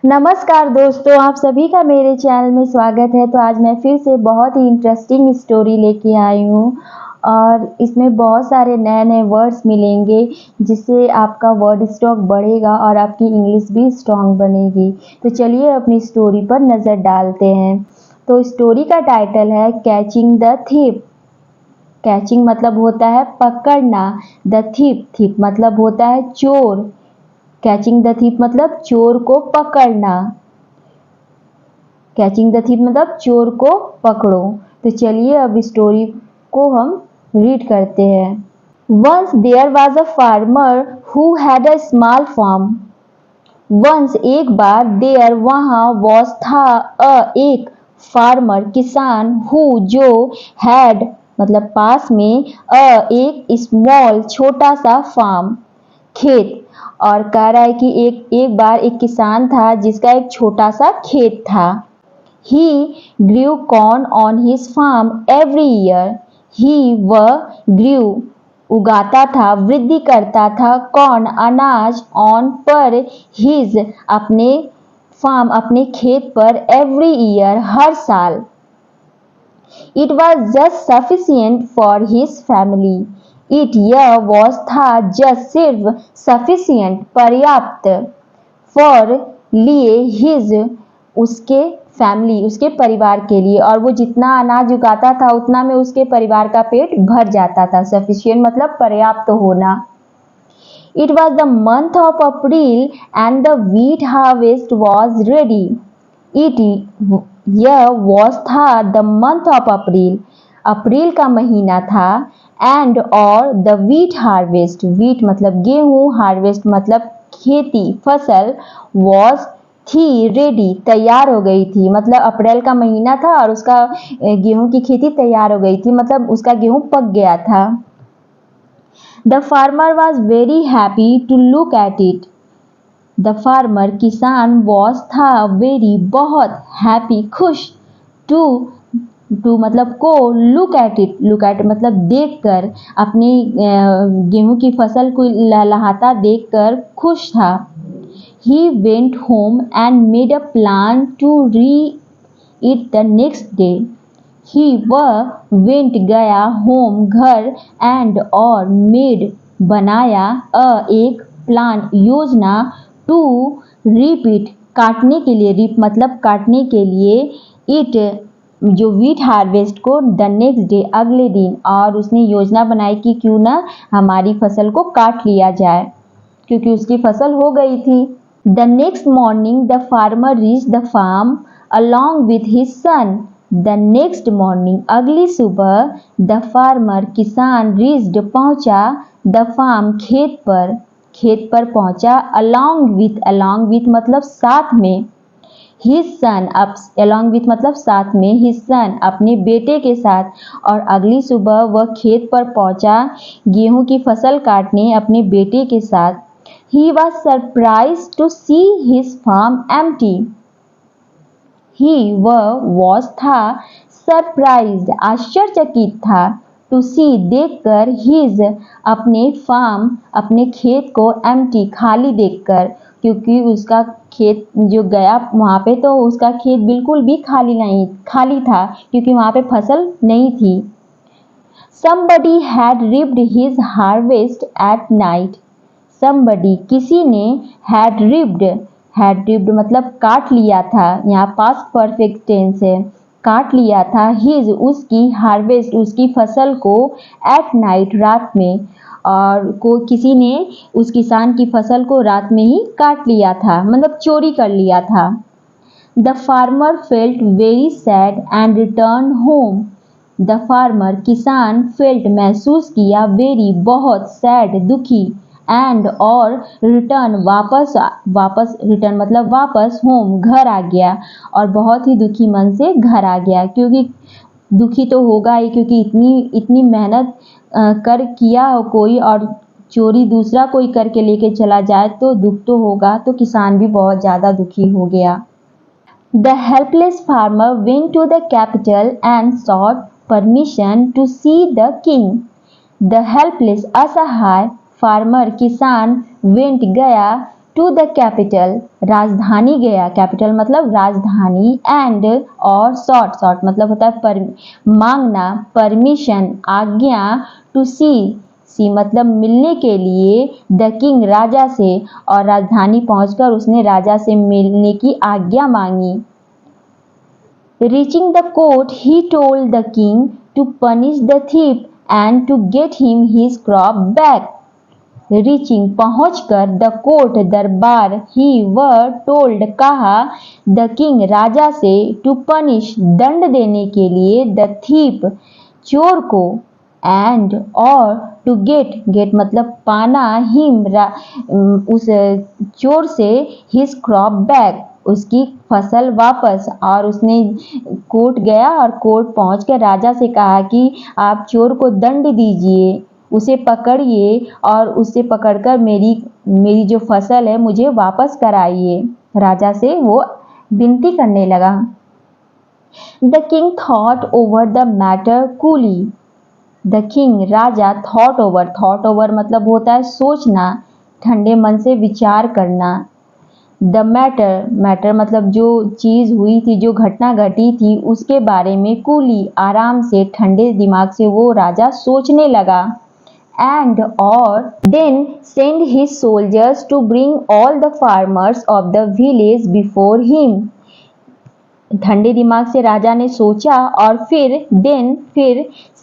नमस्कार दोस्तों, आप सभी का मेरे चैनल में स्वागत है। तो आज मैं फिर से बहुत ही इंटरेस्टिंग स्टोरी लेके आई हूँ और इसमें बहुत सारे नए-नए वर्ड्स मिलेंगे जिससे आपका वर्ड स्टॉक बढ़ेगा और आपकी इंग्लिश भी स्ट्रॉन्ग बनेगी। तो चलिए अपनी स्टोरी पर नज़र डालते हैं। तो स्टोरी का टाइटल है कैचिंग द थीफ। कैचिंग मतलब होता है पकड़ना, द थीफ मतलब होता है चोर। कैचिंग द थीफ मतलब चोर को पकड़ना। कैचिंग द थीफ मतलब चोर को पकड़ो। तो चलिए अब स्टोरी को हम रीड करते हैं। Once there was a farmer who had a small farm. Once एक बार, देयर वहाँ, वॉज था, एक, फार्मर किसान, हु जो, हैड मतलब पास में, एक स्मॉल छोटा सा फार्म खेत। और कह रहा है कि एक बार एक किसान था जिसका एक छोटा सा खेत था। He grew corn on his farm every year. He वह grew उगाता था, वृद्धि करता था, कॉर्न अनाज, ऑन पर, हिज अपने फार्म अपने खेत पर, एवरी ईयर हर साल। It was just sufficient for his family. It यह was था, just सिर्फ, sufficient पर्याप्त, for लिए, his उसके फैमिली उसके परिवार के लिए। और वो जितना अनाज उगाता था उतना में उसके परिवार का पेट भर जाता था। सफिशिएंट मतलब पर्याप्त होना। It was the month of April and the wheat harvest was ready. It यह was था the month of April अप्रैल का महीना था, and और the wheat harvest wheat मतलब गेहूं, harvest मतलब खेती फसल, was थी रेडी तैयार हो गई थी। मतलब अप्रैल का महीना था और उसका गेहूं की खेती तैयार हो गई थी, मतलब उसका गेहूं पक गया था। The farmer was very happy to look at it. The farmer किसान वॉज था, वेरी बहुत, हैप्पी खुश, टू मतलब को, लुक एट मतलब देखकर, अपनी गेहूं की फसल को लहलहाता देखकर खुश था। He went home and made a plan to read it the next day. He वह went गया, home घर, and और made बनाया, एक plan योजना, to repeat काटने के लिए, reap मतलब काटने के लिए, it जो wheat harvest को, the next day अगले दिन। और उसने योजना बनाई कि क्यों ना हमारी फसल को काट लिया जाए क्योंकि उसकी फसल हो गई थी। The next morning the farmer reached the farm along with his son. The next morning अगली सुबह, the farmer किसान reached पहुंचा, the farm खेत पर पहुंचा, along with मतलब साथ में, his son along with मतलब साथ में, his son अपने बेटे के साथ। और अगली सुबह वह खेत पर पहुंचा गेहूं की फसल काटने अपने बेटे के साथ। He was surprised to see his farm empty. He वह was था, surprised आश्चर्यचकित था, to see देखकर, his अपने farm अपने खेत को, empty खाली देखकर, क्योंकि उसका खेत जो गया वहाँ पे तो उसका खेत बिल्कुल भी खाली था क्योंकि वहाँ पे फसल नहीं थी। Somebody had reaped his harvest at night. Somebody किसी ने, had reaped मतलब काट लिया था, यहाँ पास्ट परफेक्ट टेंस है, काट लिया था, his उसकी, harvest उसकी फसल को, at night रात में। और किसी ने उस किसान की फसल को रात में ही काट लिया था, मतलब चोरी कर लिया था। The farmer felt very sad and returned home. The farmer किसान felt महसूस किया, very बहुत, sad दुखी, एंड और, रिटर्न वापस रिटर्न मतलब वापस, होम घर आ गया और बहुत ही दुखी मन से घर आ गया। क्योंकि दुखी तो होगा ही क्योंकि इतनी मेहनत कर किया हो कोई और चोरी दूसरा कोई करके लेके चला जाए तो दुख तो होगा। तो किसान भी बहुत ज़्यादा दुखी हो गया। The helpless farmer went to the capital and sought permission to see the king. The helpless असहाय, फार्मर किसान, वेंट गया, टू द कैपिटल, राजधानी गया, कैपिटल मतलब राजधानी, एंड और सॉट मतलब होता है मांगना, परमिशन आज्ञा, टू सी मतलब मिलने के लिए, द किंग राजा से, और राजधानी पहुंचकर उसने राजा से मिलने की आज्ञा मांगी। Reaching the court he told the king to punish the thief and to get him his crop back. Reaching पहुंचकर, द कोर्ट दरबार, ही वह, टोल्ड कहा, द किंग राजा से, टू पनिश दंड देने के लिए, द थीप चोर को, एंड और टू गेट मतलब पाना, हिम उस चोर से, हिज क्रॉप बैक उसकी फसल वापस। और उसने कोर्ट गया और कोर्ट पहुंचकर राजा से कहा कि आप चोर को दंड दीजिए, उसे पकड़िए और उसे पकड़कर मेरी जो फसल है मुझे वापस कराइए। राजा से वो विनती करने लगा। The king thought over the matter coolie. The king Raja thought over मतलब होता है सोचना, ठंडे मन से विचार करना। द मैटर मतलब जो चीज़ हुई थी, जो घटना घटी थी उसके बारे में, कूली आराम से, ठंडे दिमाग से वो राजा सोचने लगा। एंड और then send his soldiers to bring all the farmers of the village before him. ठंडे दिमाग से राजा ने सोचा और फिर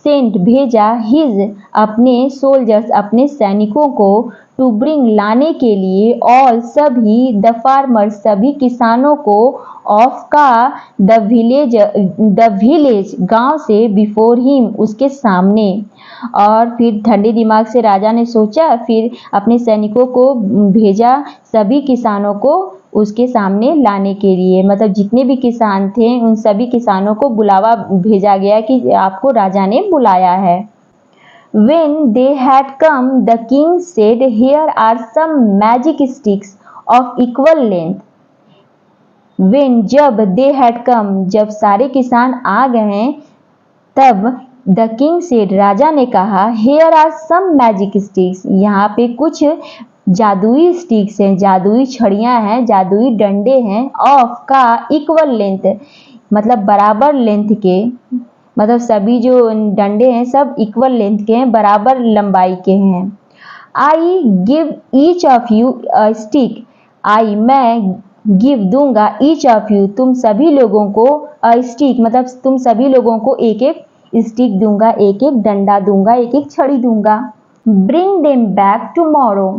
सेंड भेजा, हिज अपने सोल्जर्स अपने सैनिकों को, टू ब्रिंग लाने के लिए, ऑल सभी, द फार्मर्स सभी किसानों को, ऑफ का द विलेज गांव से, बिफोर हिम उसके सामने। और फिर ठंडे दिमाग से राजा ने सोचा, फिर अपने सैनिकों को भेजा सभी किसानों को उसके सामने लाने के लिए, मतलब जितने भी किसान थे उन सभी किसानों को बुलावा भेजा गया कि आपको राजा ने बुलाया है। When they had come, the king said, "Here are some magic sticks of equal length." When जब they had come जब सारे किसान आ गए, तब द किंग सेड राजा ने कहा, "Here are some magic sticks." यहाँ पे कुछ जादुई स्टिक्स हैं, जादुई छड़ियाँ हैं, जादुई डंडे हैं, ऑफ का इक्वल लेंथ मतलब बराबर लेंथ के, मतलब सभी जो डंडे हैं सब इक्वल लेंथ के हैं, बराबर लंबाई के हैं। I give each of you a stick, I मैं, गिव दूंगा, ईच ऑफ यू तुम सभी लोगों को, अ स्टिक मतलब तुम सभी लोगों को एक एक स्टिक दूंगा, एक एक डंडा दूंगा, एक एक छड़ी दूंगा। Bring them back tomorrow,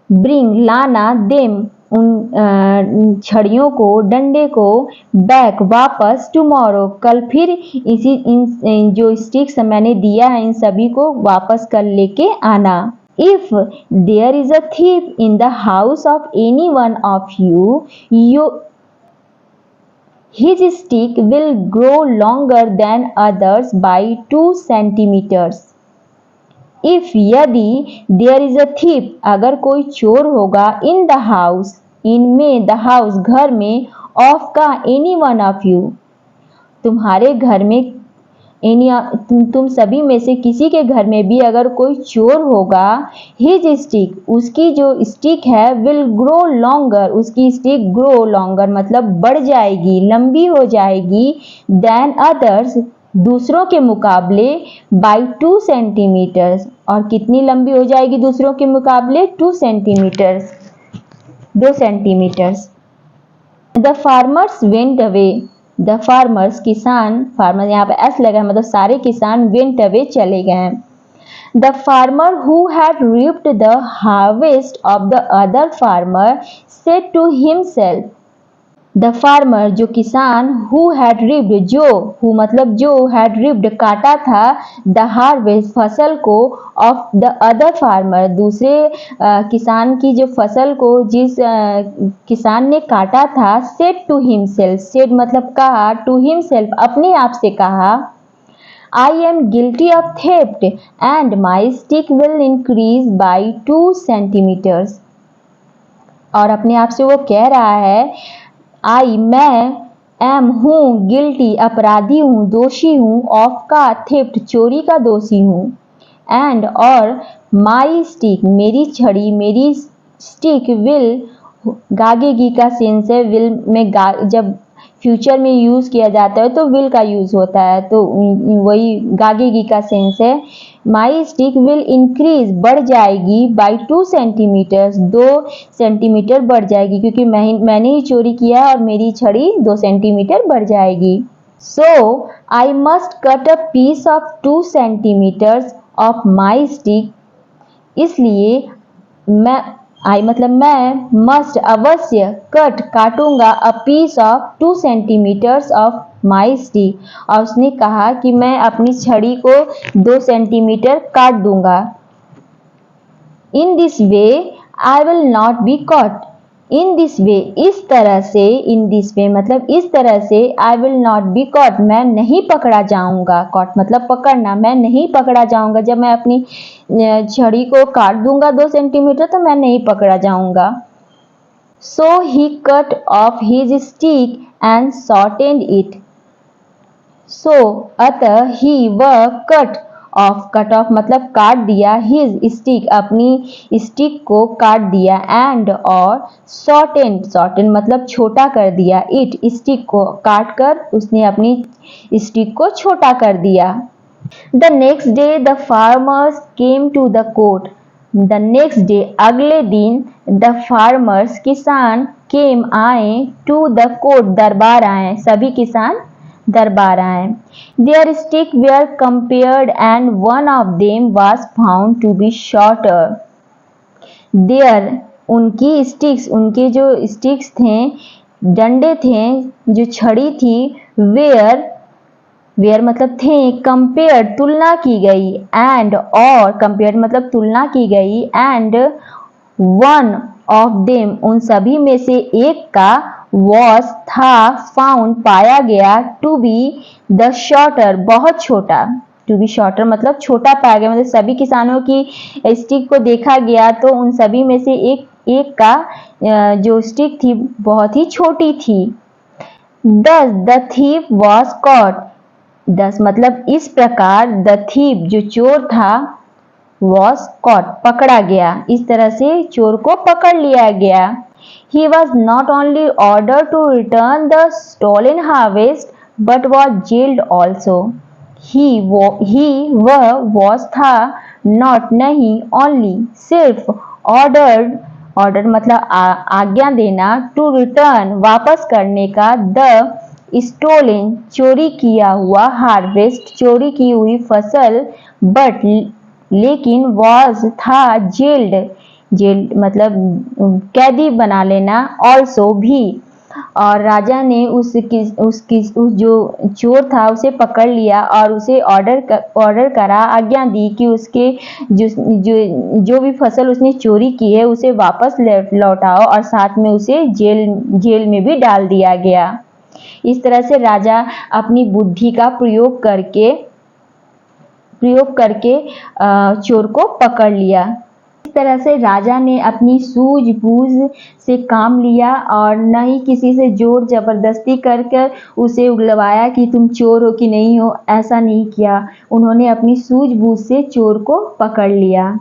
bring लाना, देम उन छड़ियों को, डंडे को, बैक वापस, टुमारो कल, फिर इन जो स्टिक्स मैंने दिया है इन सभी को वापस कल लेके आना। If there is a thief in the house of any one of you, his stick will grow longer than others by 2 centimeters. If यदि देयर इज अ थीफ अगर कोई चोर होगा, इन द हाउस इनमें, द हाउस घर में, of का any one of you तुम्हारे घर में, तुम सभी में से किसी के घर में भी अगर कोई चोर होगा, हिज स्टिक उसकी जो स्टिक है, विल ग्रो लॉन्गर उसकी स्टिक, ग्रो लॉन्गर मतलब बढ़ जाएगी, लंबी हो जाएगी, देन अदर्स दूसरों के मुकाबले, बाई 2 सेंटीमीटर्स और कितनी लंबी हो जाएगी दूसरों के मुकाबले, 2 centimetres 2 centimetres. The farmers went away, the farmers किसान, फार्मर यहाँ पे एस लगा है मतलब सारे किसान, वेंट अवे चले गए। The farmer who had reaped the harvest of the other farmer said to himself, the farmer जो किसान, हु हैड रिप्ड जो, हु मतलब जो, हैड रिप्ड काटा था, द हार्वेस्ट फसल को, ऑफ द अदर फार्मर दूसरे किसान की जो फसल को जिस किसान ने काटा था, सेड टू हिमसेल्फ, सेड मतलब कहा, टू हिमसेल्फ अपने आप से कहा, I am guilty of theft and my stick will increase by 2 centimetres. और अपने आप से वो कह रहा है, आई मैं, एम हूँ, गिल्टी अपराधी हूँ, दोषी हूँ, ऑफ का थेफ्ट चोरी का दोषी हूँ, एंड और माई स्टिक मेरी छड़ी, मेरी स्टिक विल, गागेगी का सेंस है विल में, जब फ्यूचर में यूज किया जाता है तो विल का यूज होता है, तो वही गागेगी का सेंस है। माई स्टिक विल इंक्रीज, बढ़ जाएगी, बाई 2 सेंटीमीटर, 2 सेंटीमीटर बढ़ जाएगी, क्योंकि मैंने ही चोरी किया है और मेरी छड़ी 2 सेंटीमीटर बढ़ जाएगी। So I must cut a piece of 2 centimetres of my stick, इसलिए मैं मस्ट, अवश्य, कट, काटूंगा, a piece of 2 centimetres of my stick, और उसने कहा कि मैं अपनी छड़ी को 2 सेंटीमीटर काट दूंगा। In this way I will not be caught, in this way, इस तरह से, इन दिस वे मतलब इस तरह से, I will not be caught, मैं नहीं पकड़ा जाऊंगा, कॉट मतलब पकड़ना, मैं नहीं पकड़ा जाऊंगा, जब मैं अपनी छड़ी को काट दूंगा 2 सेंटीमीटर तो मैं नहीं पकड़ा जाऊंगा। So he cut off his stick and shortened it, so अतः ही वह, कट ऑफ मतलब काट दिया, हिज स्टिक अपनी स्टिक को काट दिया, एंड और शॉर्टेन मतलब छोटा कर दिया, इट स्टिक को काट कर उसने अपनी स्टिक को छोटा कर दिया। The next day the farmers came to the court, the next day अगले दिन, द फार्मर्स किसान, केम आए, टू द कोर्ट दरबार आए, सभी किसान दरबार आए। Their stick were compared and one of them was found to be shorter, their उनकी स्टिक्स, उनके जो स्टिक्स थे, डंडे थे, जो छड़ी थी, वेयर मतलब थे, कंपेयर तुलना की गई, एंड और कंपेयर मतलब तुलना की गई, एंड वन ऑफ देम उन सभी में से एक का, वॉज था, फाउंड पाया गया, टू बी द शॉर्टर बहुत छोटा, टू बी शॉर्टर मतलब छोटा पाया गया, मतलब सभी किसानों की स्टिक को देखा गया तो उन सभी में से एक का जो स्टिक थी बहुत ही छोटी थी। Thus the thief was caught, दस मतलब इस प्रकार, द थीप जो चोर था, was caught पकड़ा गया, इस तरह से चोर को पकड़ लिया गया। He was not only ordered to return the stolen harvest but was jailed also. वह was था, not नहीं, only सिर्फ, ordered मतलब आज्ञा देना, to return वापस करने का, द स्टोलन चोरी किया हुआ, हार्वेस्ट चोरी की हुई फसल, बट लेकिन वाज था, जेल्ड मतलब कैदी बना लेना, ऑल्सो भी, और राजा ने उस जो चोर था उसे पकड़ लिया और उसे ऑर्डर करा, आज्ञा दी कि उसके जो भी फसल उसने चोरी की है उसे वापस लौटाओ, और साथ में उसे जेल में भी डाल दिया गया। इस तरह से राजा अपनी बुद्धि का प्रयोग करके चोर को पकड़ लिया। इस तरह से राजा ने अपनी सूझबूझ से काम लिया और न ही किसी से जोर जबरदस्ती कर उसे उगलवाया कि तुम चोर हो कि नहीं हो, ऐसा नहीं किया। उन्होंने अपनी सूझबूझ से चोर को पकड़ लिया।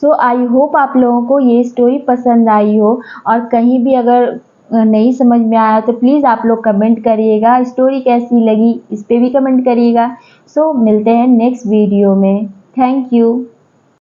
सो आई होप आप लोगों को ये स्टोरी पसंद आई हो, और कहीं भी अगर नहीं समझ में आया तो प्लीज़ आप लोग कमेंट करिएगा, स्टोरी कैसी लगी इस पे भी कमेंट करिएगा। सो मिलते हैं नेक्स्ट वीडियो में। Thank you.